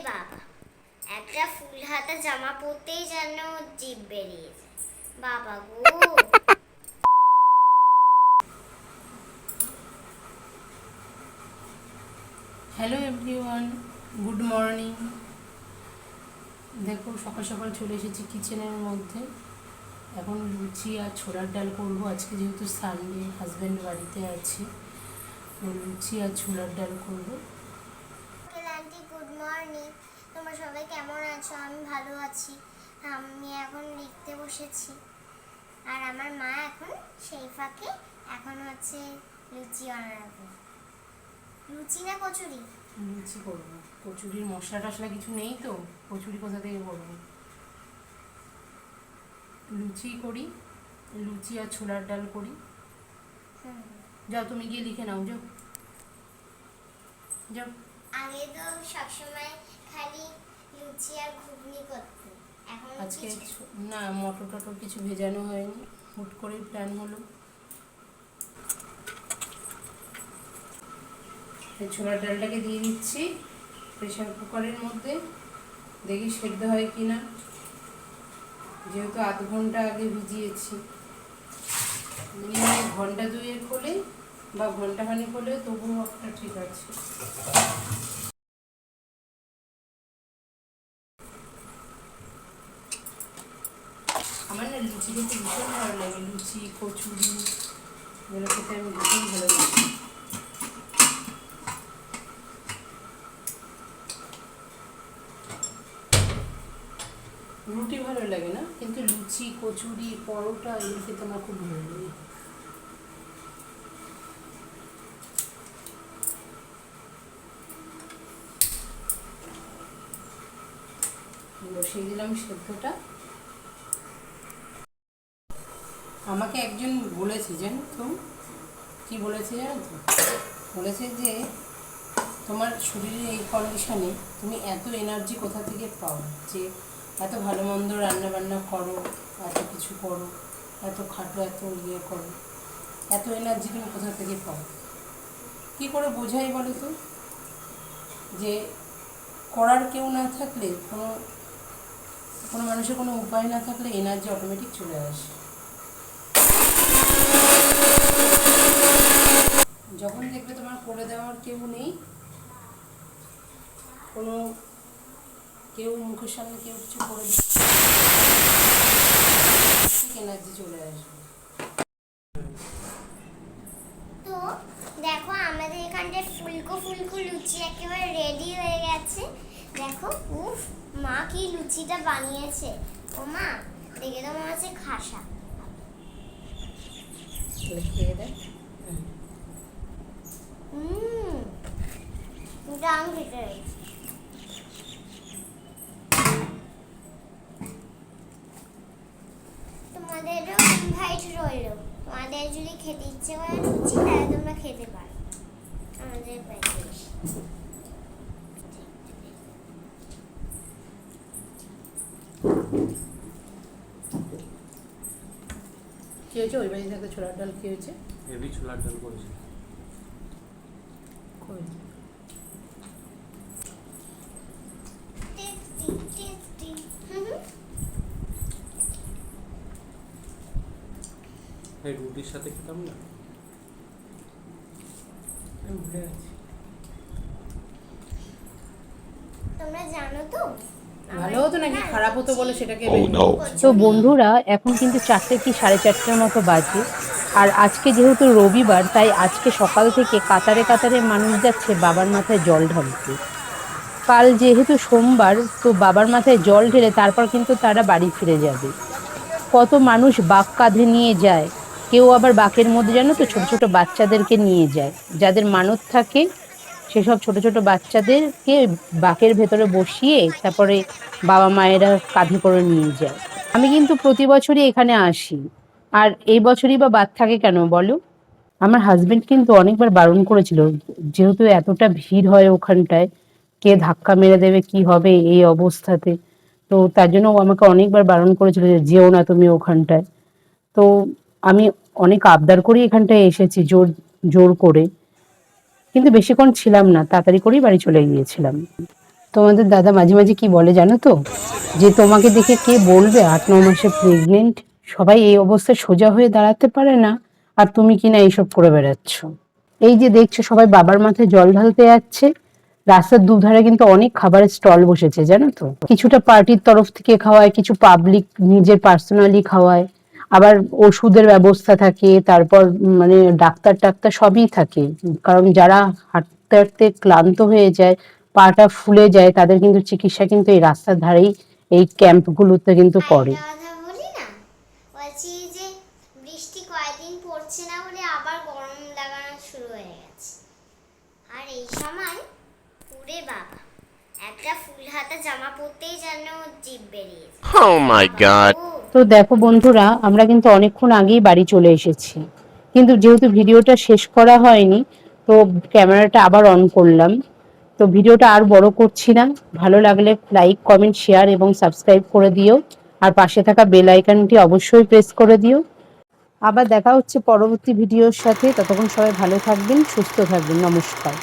বাবা, একটা ফুল হাতা জামা পরতেই যেন জিভ বেরিয়ে যায়। বাবা গো। Hello everyone, good morning. দেখো সকাল সকাল চলে এসেছি কিচেনের মধ্যে। এখন লুচি আর ছোলার ডাল করবো। আজকে যেহেতু সানডে, হাজব্যান্ড বাড়িতে আছে, তো লুচি আর ছোলার ডাল করবো। Aunty good morning. তোমরা সবাই কেমন আছো? আমি ভালো আছি। আমি এখন লিখতে বসেছি, আর আমার মা এখন সেই ফাঁকে এখন হচ্ছে লুচি বানাবো। লুচি না কচুরি? লুচি করবো। কচুরির মশলা টশলা কিছু নেই, তো কচুরি কোথা থেকে করবো? লুচি করি, লুচি আর ছোলার ডাল করি। যাও তুমি গিয়ে লিখে নাও, যাও যাও। আগে তো সবসময় খালি লুচি আর ঘুগনি করতে, এখন আজকে না, মটর টটর কিছু ভেজানো হয়নি, হুট করেই প্ল্যান হলো। ছোলার ডালটাকে দিয়ে দিচ্ছি প্রেশার কুকারের মধ্যে, দেখি সেদ্ধ হয় কি না। যেহেতু আধ ঘন্টা আগে ভিজিয়েছি, মিনিমাম ঘন্টা দুয়েক হলে বা ঘন্টাখানেক হলে তবুও একটা ঠিক আছে। আমার না লুচি খেতে ভীষণ ভালো লাগে, লুচি কচুরি এগুলো খেতে আমি ভীষণ ভালো লাগে। রুটি ভালো লাগে না, কিন্তু লুচি কচুরি পরোটা এগুলো খেতে আমার খুব ভালো লাগে। বসিয়ে দিলাম সেদ্ধটা। আমাকে একজন বলেছে, জানো তো কি বলেছে? জানো তো বলেছে যে তোমার শরীরের এই কন্ডিশনে তুমি এত এনার্জি কোথা থেকে পাও, যে এত ভালো মন্দ রান্না বান্না করো, এত কিছু করো, এত খাটো, এত ইয়ে করো, এত এনার্জি তুমি কোথা থেকে পাও? কী করে বোঝাই বলো তো? যে করার কেউ না থাকলে, কোনো কোনো মানুষের কোনো উপায় না থাকলে এনার্জি অটোমেটিক চলে আসে। যখন দেখবে তোমার করে দেওয়ার কেউ নেই, কোনো কেউ মুখের সামনে কেউ কিছু করে দিচ্ছে, এনার্জি চলে আসবে। তো দেখো আমাদের এখানটায় ফুলকো ফুলকো লুচি একেবারে রেডি হয়ে গেছে। দেখো, উফ, মা কি লুচিটা বানিয়েছে! ও মা, দেখে তো মনে হচ্ছে খাসা। খেয়ে দেয়। দাম খেতে রয়েছে। তোমাদেরও ইনভাইট রইলো। তোমাদের যদি খেতে ইচ্ছে করে লুচি, তাহলে তোমরা খেতে পারো আমাদের বাড়িতে এসে। কি হয়েছে? ওই বাড়ি থেকে ছোলার ডাল কি হয়েছে? হেভি ছোলার ডাল করেছে। এই রুটির সাথে খেতাম না। ভুলে গেছি। তোমরা জানো তো ভালো হতো নাকি খারাপ হতো বলে সেটাকে তো বন্ধুরা, এখন কিন্তু 4টে কি 4:30টার মতো বাজে। আর আজকে যেহেতু রবিবার, তাই আজকে সকাল থেকে কাতারে কাতারে মানুষ যাচ্ছে বাবার মাথায় জল ঢালতে। কাল যেহেতু সোমবার, তো বাবার মাথায় জল ঢেলে তারপর কিন্তু তারা বাড়ি ফিরে যাবে। কত মানুষ বাঁক কাঁধে নিয়ে যায়, কেউ আবার বাঁকের মধ্যে জানো তো ছোট ছোট বাচ্চাদেরকে নিয়ে যায়। যাদের মানত থাকে সেসব ছোট ছোট বাচ্চাদেরকে বাঁকের ভেতরে বসিয়ে তারপরে বাবা মায়েরা কাঁধে করে নিয়ে যায়। আমি কিন্তু প্রতি বছরই এখানে আসি, আর এই বছরই বা বাদ থাকে কেন বলো? আমার হাজবেন্ড কিন্তু অনেকবার বারণ করেছিল, যেহেতু এতটা ভিড় হয় ওখানটায়, কে ধাক্কা মেরে দেবে, কি হবে এই অবস্থাতে। তো তার জন্য ও আমাকে অনেকবার বারণ করেছিল যে যেও না তুমি ওখানটায়। তো আমি অনেক আবদার করি এখানটায় এসেছি, জোর জোর করে, কিন্তু বেশিক্ষণ ছিলাম না, তাড়াতাড়ি করেই বাড়ি চলে গিয়েছিলাম। তোমাদের দাদা মাঝে মাঝে কি বলে জানো তো, যে তোমাকে দেখে কে বলবে 8-9 মাসে প্রেগনেন্ট, সবাই এই অবস্থায় সোজা হয়ে দাঁড়াতে পারে না, আর তুমি কিনা এইসব করে বেড়াচ্ছ। এই যে দেখছো সবাই বাবার মাথায় জল ঢালতে যাচ্ছে, রাস্তার দুধারে কিন্তু অনেক খাবারের স্টল বসেছে জানো তো। কিছুটা পার্টির তরফ থেকে খাওয়ায়, কিছু পাবলিক নিজের পার্সোনালি খাওয়ায়, আবার ওষুধের ব্যবস্থা থাকে, তারপর মানে ডাক্তার টাক্তার সবই থাকে। কারণ যারা হাঁটতে হাঁটতে ক্লান্ত হয়ে যায়, পাটা ফুলে যায়, তাদের কিন্তু চিকিৎসা কিন্তু এই রাস্তার ধারেই এই ক্যাম্পগুলোতে কিন্তু করে। একটা কথা বলি না, বলছি যে বৃষ্টি কয়েকদিন পড়ছে না বলে আবার গরম লাগানো শুরু হয়ে গেছে। আর এই সময় ওরে বাবা, একটা ফুল হাতা জামা পরতেই যেন জিভ বেরিয়ে যায়। Oh my god. তো দেখো বন্ধুরা, আমরা কিন্তু অনেকক্ষণ আগেই বাড়ি চলে এসেছি, কিন্তু যেহেতু ভিডিওটা শেষ করা হয়নি, তো ক্যামেরাটা আবার অন করলাম। তো ভিডিওটা আর বড় করছি না, ভালো লাগলে লাইক, কমেন্ট, শেয়ার এবং সাবস্ক্রাইব করে দিও, আর পাশে থাকা বেল আইকনটি অবশ্যই প্রেস করে দিও। আবার দেখা হচ্ছে পরবর্তী ভিডিওর সাথে, ততক্ষণ সবাই ভালো থাকবেন, সুস্থ থাকবেন, নমস্কার।